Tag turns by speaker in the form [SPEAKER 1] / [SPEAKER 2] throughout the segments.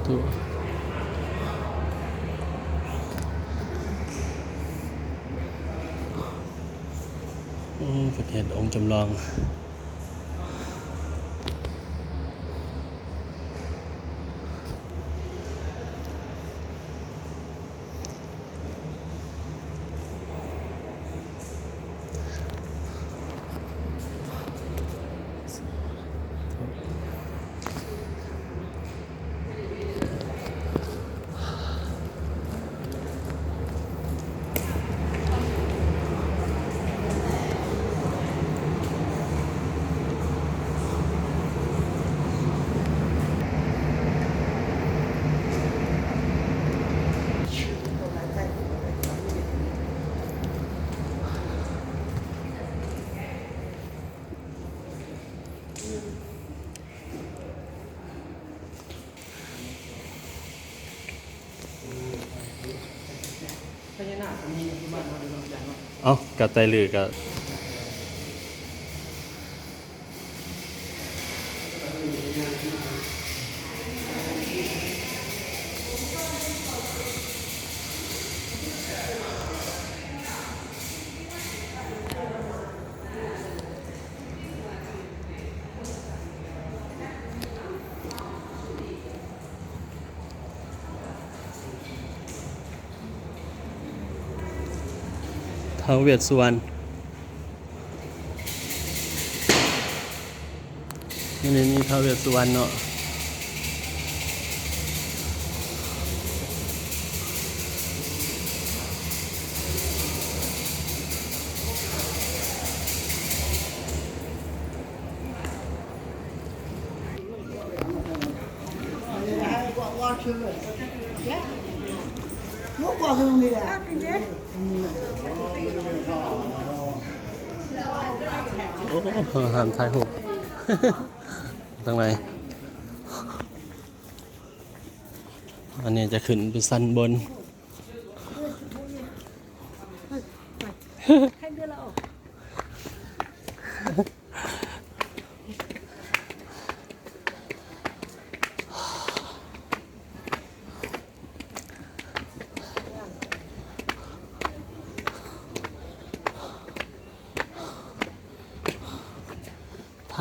[SPEAKER 1] ถูกประเทศองค์จำลองเอ้ากับไตลือกับท้าวเวสสุวรรณนี่ท้าวเวสสุวรรณเนาะโอ้ห้ามถ่ายรูปทางไหนอันนี้จะขึ้นไปสันบน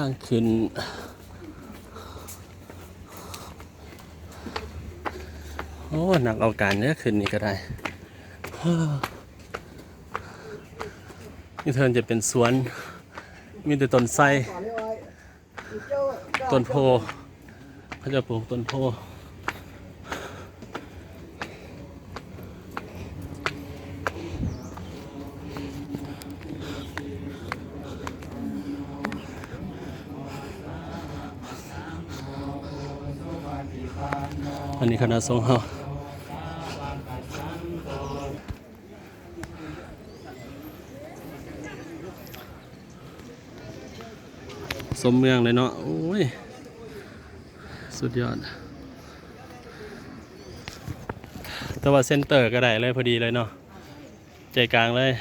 [SPEAKER 1] ทางขึ้นโอ้หนักเอาการเนี่ยขึ้นนี่ก็ได้นี่เทินจะเป็นสวนมีแต่ต้นไทรต้นโพเขาจะปลูกต้นโพอันนี้คณะสงฆ์เฮาสมเมืองเลยเนาะโอ้ยสุดยอดแต่ว่าเซ็นเตอร์ก็ได้เลยพอดีเลยเนาะใจกลางเลย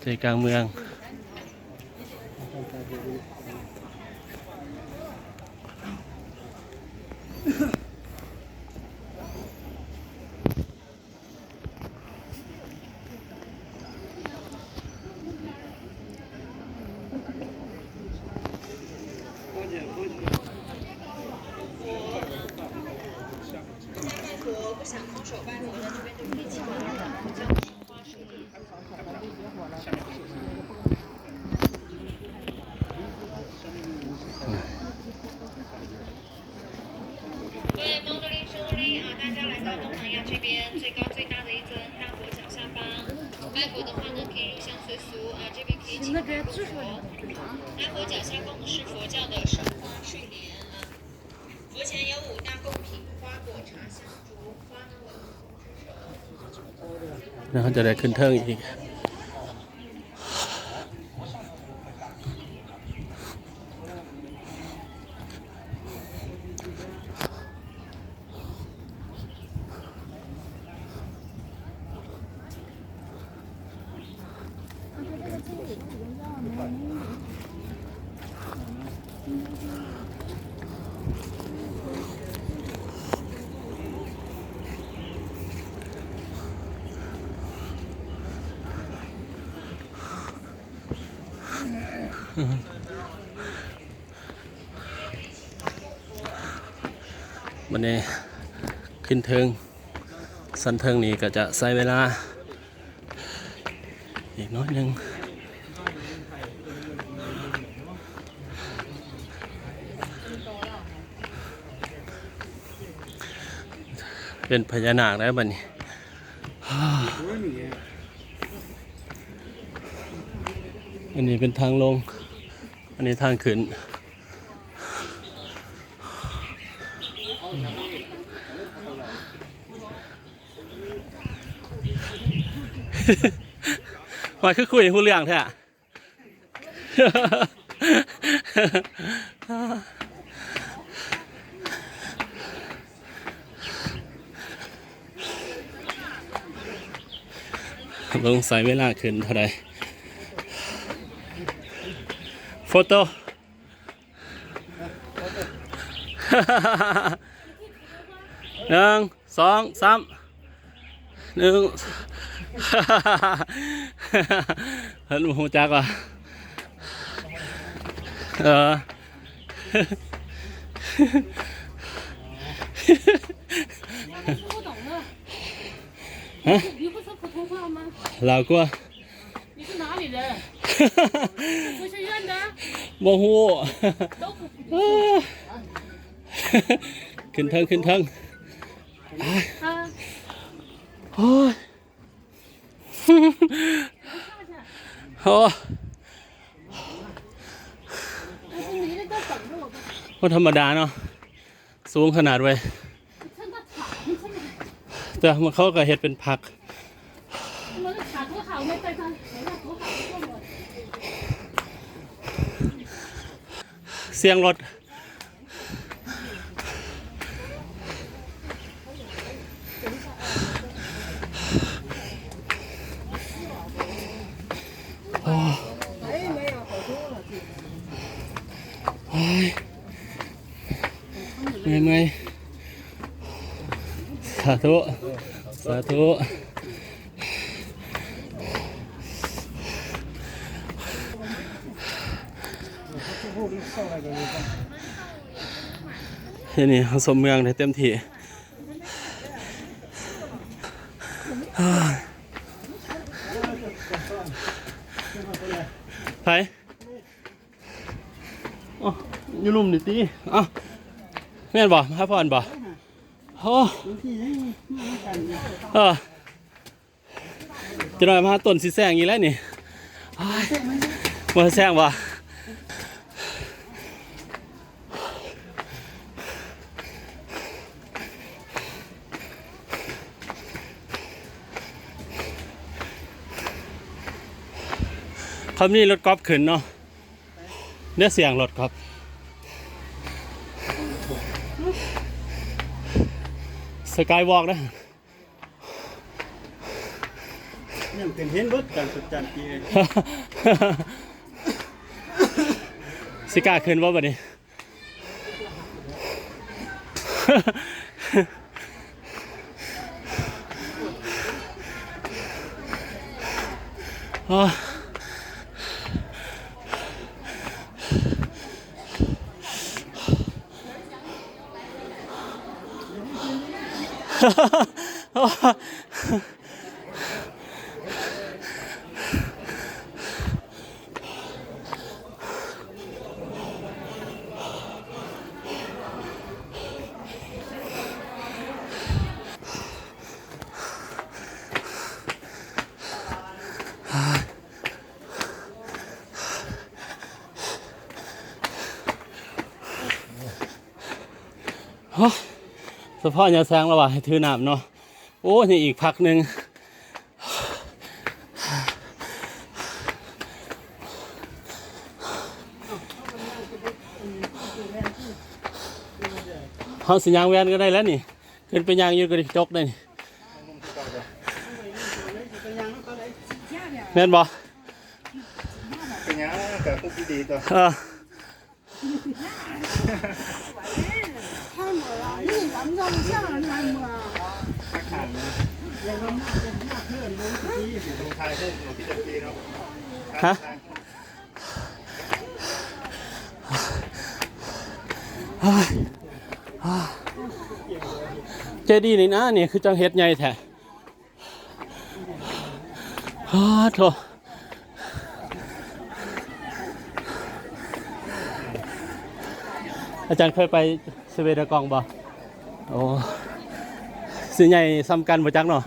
[SPEAKER 1] ใจกลางเมือง
[SPEAKER 2] 东南亚这边最高最大的一尊大佛脚下方。拜佛的话呢，可以入乡随俗啊，这边可以请供佛。大佛脚下供的是佛教的生花睡莲啊。佛前有5大贡品，花果茶香烛，花呢为
[SPEAKER 1] แล้วเขาจะได้ขึ้นเทิงอีกวันนี้ขึ้นเทิงสันเทิงนี้ก็จะใช้เวลาอีกน้อยหนึงเป็นพญานาคแล้วบัดนี้อันนี้เป็นทางลงอันนี้ทางขึ้นมาคือคุยหูเรื่องแท้ลงใส่เวลาขึ้นเท่าไรโฟโต้หนึ่งสองสามหนึ่งเห็นหูจักว่ะฮะ
[SPEAKER 3] 你不说普通话吗？
[SPEAKER 1] 老过
[SPEAKER 3] 你是哪里人？佛学院的？
[SPEAKER 1] โมหู
[SPEAKER 3] 都不
[SPEAKER 1] ขึ้นเทิงขึ้นเทิง
[SPEAKER 3] 啊，
[SPEAKER 1] โอ้ยโอ้
[SPEAKER 3] 但是你那个等着我吧，
[SPEAKER 1] ก็ธรรมดาเนาะสูงขนาดไว้
[SPEAKER 3] 你趁它吵，你趁它，
[SPEAKER 1] แต่มันเขาก็เห็ดเป็นผัก
[SPEAKER 3] 我的卡多好，没带上，没带多好，送我。
[SPEAKER 1] เสียงรถโอ้ยเมื่อยไหมสาธุสาธุทีนี้เขาสมเมืองได้เต็มที่ไปอ๋ออยู่ลุ่มนี่ตีอ๋อแม่นบ่ฮับพรบ่โอ้จะหน่อยมาต้นสิแซงอีกแล้วนี่มาแซงบ่เขามีรถกอล์ฟขึ้นเนาะเนี่ยเสียงรถกอล์ฟสกายวอล์กนะ
[SPEAKER 4] ยังเป็นเห็นเบิดการสุดจันทร์ปี
[SPEAKER 1] สิกล้าขึ้นว่าบัดนี้ อ๋อ โ โอ้สะพอยาแซงแล้วว่ะให้ถือน้ำเนาะโอ้นี่อีกพักหนึ่งเขาสิยางแวนก็ได้แล้วนี่ขึ้นไปยางอยู่ก็ได้จกได้นี่แม่นบ่
[SPEAKER 4] เป็นยังกับพวกดีๆตัว
[SPEAKER 5] 你咱们这么像人家吗？
[SPEAKER 4] ทักทายนะแล้วก็มาเป็นหน้าเพื่อนรู้ที่อยู่ตรงไทยเพื่อนของพี่จักรีเนาะ
[SPEAKER 1] ฮะเจดีย์นี่นะนี่คือจังเฮ็ดใหญ่แท้โถอาจารย์เคยไปสเวดากองบ่โอ้สิใหญ่ซ้ำกันบ่จักเนาะ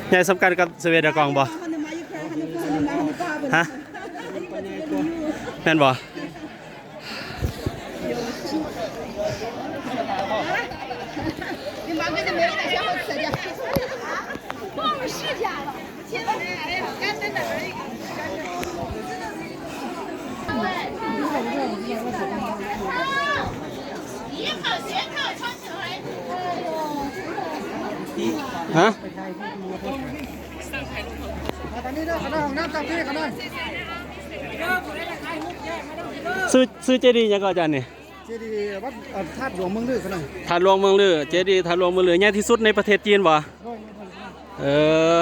[SPEAKER 1] ใหญ่ซ้ำกันกับสเวดากองบ่ฮะแม่นบ่
[SPEAKER 5] 你妈跟你没有那小伙子去，我们10家了，现在哎呀，赶紧的。一套鞋套穿起来。
[SPEAKER 1] ฮะ
[SPEAKER 4] ตอนนี้เนาะคณะของน้ำจับที่คณะ
[SPEAKER 1] ซื้อเจดีย์ยังก็อาจารย์นี่
[SPEAKER 4] เจดีย์วัดธาตุหลวงเมืองลือคณะ
[SPEAKER 1] ถาดหลวงเมืองลือเจดีย์ถาดหลวงเมืองลือใหญ่ที่สุดในประเทศจีนบ่เออ